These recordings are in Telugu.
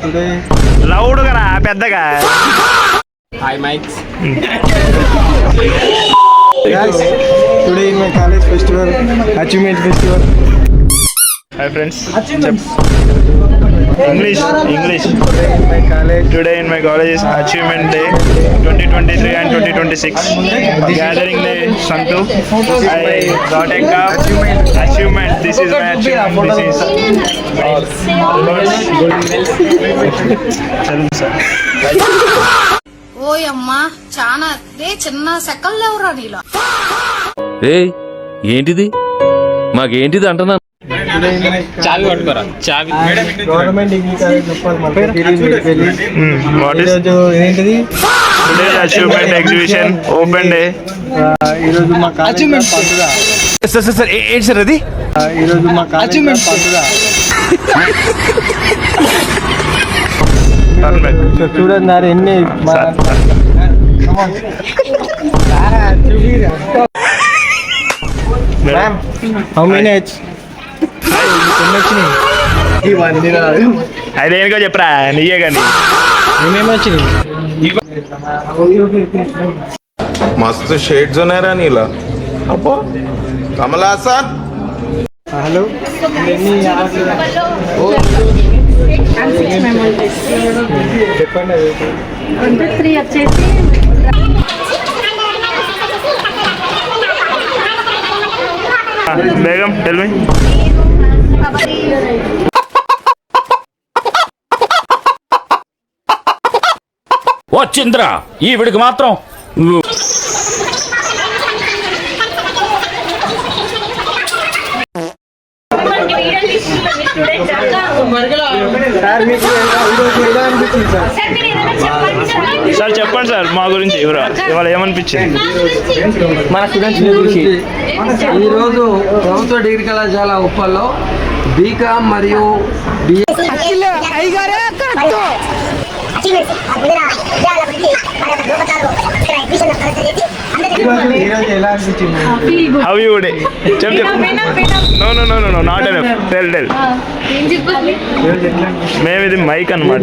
today. లౌడ్ గా పెద్దగా. Hi mics. Guys, today in my college festival, achievement festival. Hi friends. English. Today in my college. Today in my college is Achievement Day 2023 and 2026. Gathering Day Santu. I got a cup. Achievement. This is my achievement. This is ఓయమ్మా చాలా చిన్న సెకల్ లేవురా నీలో. ఏంటిది మాకేంటిది అంటున్నా. చావి పట్టుకోరా చావి. గవర్నమెంట్ డిగ్రీ కాలేజ్ ఏంటిది Today's Achievement Exhibition Open Day. ఈరోజు మా కాలేజ్ పండుగ. సార్ ఏంటి సార్ అది? ఈరోజు మా కాలేజ్ పండుగ. సో చూడండి ఎన్ని మ్యామ్ హౌ మెనీ ఏజ్ ఎన్ని వచ్చినాయి? అది దేనికో చెప్పరా నీయే కానీ ఏమేమి వచ్చినాయి? मस्त शेड जो नाही राणीला अप्पो कमला असा హలో ఎన్ని చెప్పండి. Begum tell me. వచ్చింద్రా ఈవిడికి మాత్రం సార్ మీకు ఈరోజు ఎలా అనిపించింది సార్? సార్ చెప్పండి సార్ మా గురించి ఇవాళ ఏమనిపించింది? మన స్టూడెంట్స్ గురించి ఈరోజు ప్రభుత్వ డిగ్రీ కళాశాల ఉప్పల్లో బీకామ్ మరియు హౌ యూ డే చెప్ no no no no not enough tell మేము ఇది మైక్ అన్నమాట.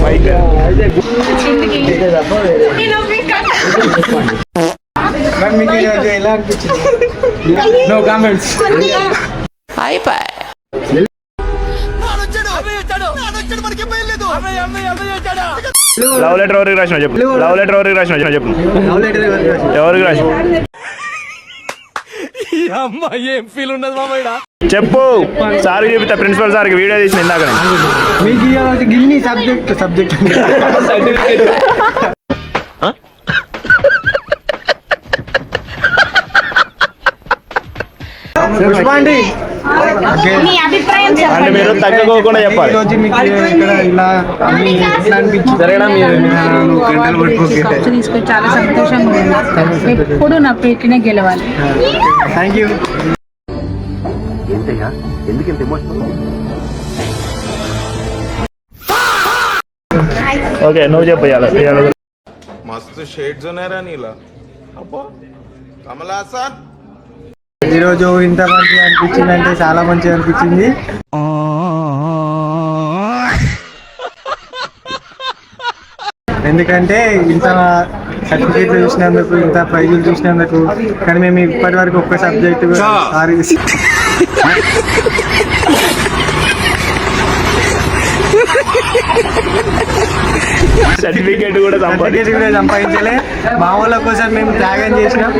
మైక్ మీకు ఈరోజు ఎలా అనిపించింది? No comments. లవ్ లెటర్ ఎవరికి రాసిన చెప్పు. లవ్ లెటర్ ఎవరికి రాసిన చెప్పు. ఎవరికి రాసిన ఏం ఫీల్ ఉండదు మామయ్య. చెప్పు. సార్ చెప్తా ప్రిన్సిపల్ సార్కి వీడియో తీసిన ఇందాక. మీకు గిన్ని సబ్జెక్ట్ పుష్పాండి అంటే మీరు తగ్గకోకుండా చెప్పాలి. ఈరోజు మీకు ఇక్కడ ఇలా ఎట్లా అనిపించింది? తీసుకొని చాలా సంతోషంగా ఉంది. ఎప్పుడు నా పేటినే గెలవాలి. Thank you. ఓకే నువ్వు చెప్పు. मस्त शेड जो नाही राणीला अप्पो कमला असा ఈరోజు ఇంత మంచిగా అనిపించింది అంటే చాలా మంచిగా అనిపించింది. ఎందుకంటే ఇంత సర్టిఫికేట్లు చూసినందుకు, ఇంత ప్రైజులు చూసినందుకు. కానీ మేము ఇప్పటి వరకు ఒక్క సబ్జెక్టు సర్టిఫికేట్ కూడా సంపాదించలే. మా వాళ్ళ కోసం మేము త్యాగం చేసినాం.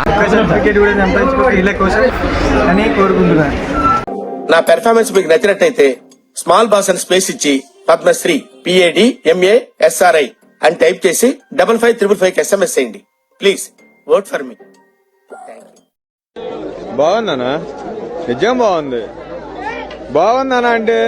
ఒక్క సర్టిఫికేట్ కూడా సంపాదించుకో వీళ్ళ కోసం అని కోరుకుంటున్నాను. నా పెర్ఫార్మెన్స్ మీకు నచ్చినట్టయితే స్మాల్ బాస్ అని స్పేస్ ఇచ్చి పద్మశ్రీ PADMASRI అని టైప్ చేసి 5555 SMS చేయండి. Please vote for me. బాగుందనా? నిజం బాగుంది. బాగుందనా అంటే